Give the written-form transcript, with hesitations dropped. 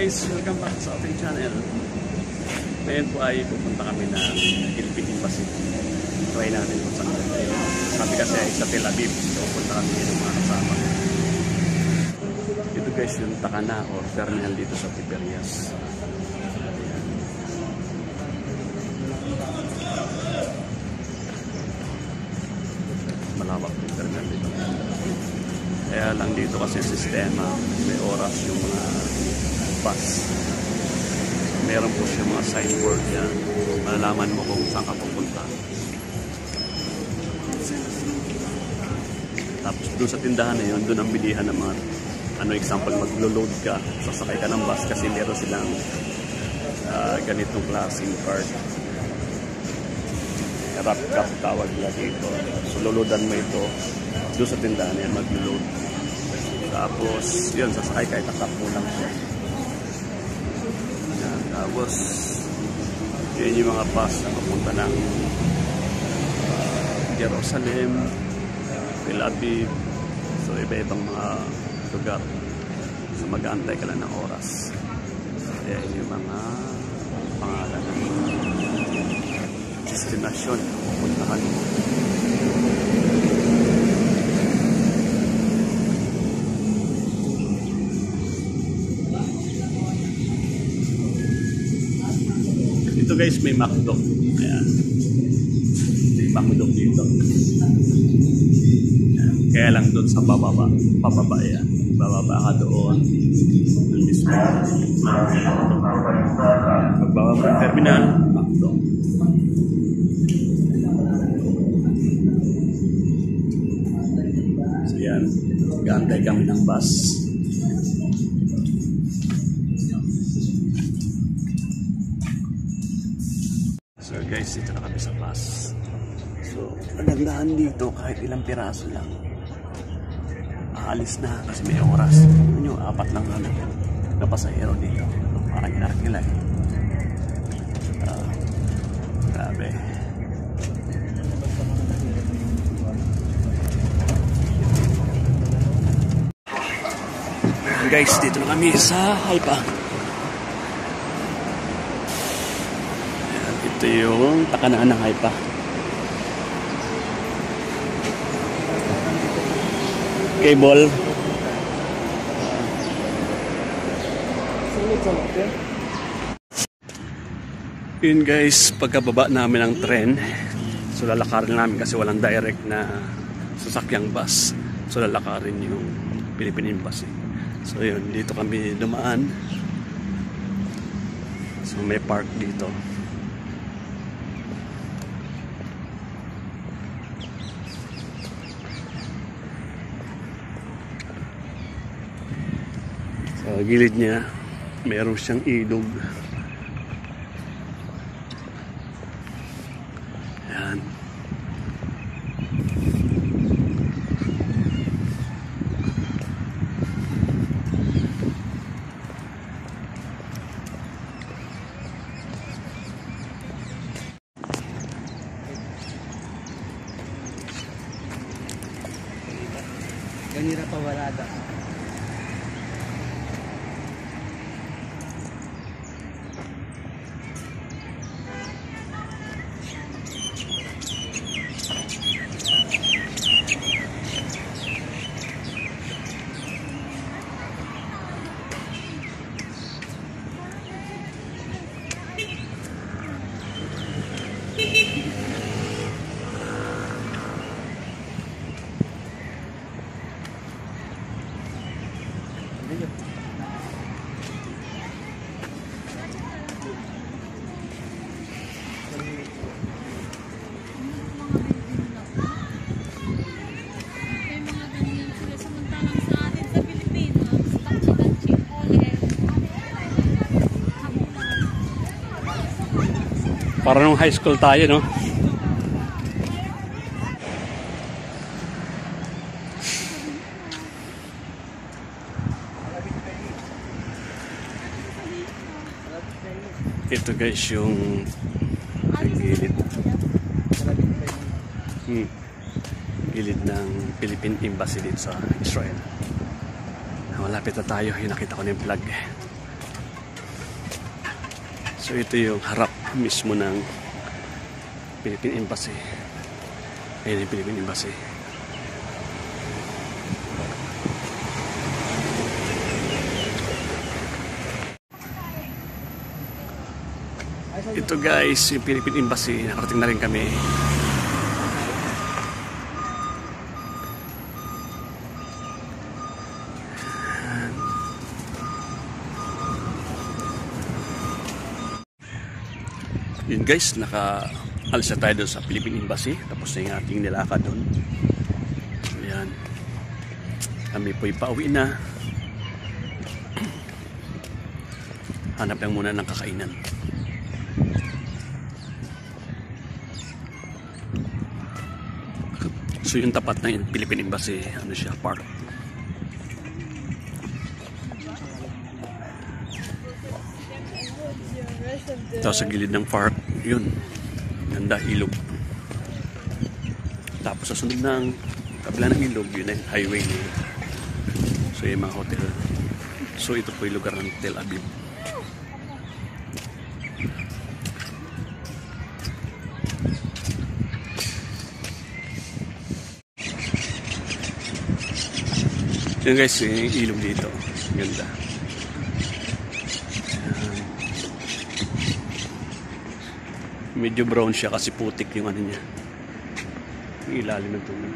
guys, welcome back sa ating channel. Ngayon po ay pupunta kami ng Philippine Embassy. Try natin kung saan tayo. Sabi kasi ay sa Tel Aviv, so pupunta kami ng mga kasama. Ito guys yung Takana or terminal dito sa Tiberias. Malawak yung terminal dito. Kaya lang dito kasi sistema, may oras yung mga bus. Meron po siya mga signboard yan. Malalaman mo kung saan ka pupunta. Tapos doon sa tindahan na yun, doon ang bilihan ng mga, example, maglo-load ka, sasakay ka ng bus kasi meron silang ganitong klaseng card. Wrap cup tawag nila dito. So loloadan mo ito doon sa tindahan na yan, maglo-load. Tapos yun, sasakay ka, itatap mo lang siya. Yan, tapos yun yung mga bus na papunta ng Jerusalem, Tel Aviv, so iba-ibang mga lugar. So mag-aantay ka lang ng oras. Yan yung mga pangalan ng destinasyon na pupuntahan mo. Ito guys, may McDo. Ayan. May McDo dito. Ayan. Kaya lang doon sa bababa. Pababa yan. Bababa ka doon. Doon mismo. Pagbaba ng terminal, McDo. So yan. Gantay kami ng bus. So guys, dito na kami sa bus. So, magandaan dito kahit ilang piraso lang. Aalis na kasi may oras. Ano yung 4 lang na pasahero dito. Parang inakila eh. Grabe. Guys, dito na kami sa Haifa. Ito yung Takanaan ng Haifa. Cable. Yun guys, pagkababa namin ng tren, so lalakarin namin kasi walang direct na sasakyang bus. So lalakarin yung Philippine Embassy. So yun, dito kami dumaan. So may park dito. Sa gilid niya, meron siyang ilog. Ayan. Ganira pa walada. Para nung high school tayo, no? Ito guys yung gilid. Gilid ng Philippine Embassy dito sa Israel. Malapit na tayo. Yung nakita ko na yung flag. So ito yung harap mismo ng Philippine Embassy. Ayan yung Philippine Embassy. Ito guys, yung Philippine Embassy. Nakarating na rin kami. Yun guys, naka-alis na tayo doon sa Philippine Embassy. Tapos na yung ating nilakad doon. Ayan. Kami po'y pauwi na. Hanap lang muna ng kakainan. So yung tapat ng Philippine Embassy, ano siya, park. Tapos sa gilid ng park, yun, ganda, ilog. Tapos sa sunod ng kabila ng ilog, yun ay highway niya. So yung mga hotel. So ito po yung lugar ng Tel Aviv. Yun guys, yung ilog dito, ganda. Medyo brown siya kasi putik yung ano niya. Yung ilalim ng tubig.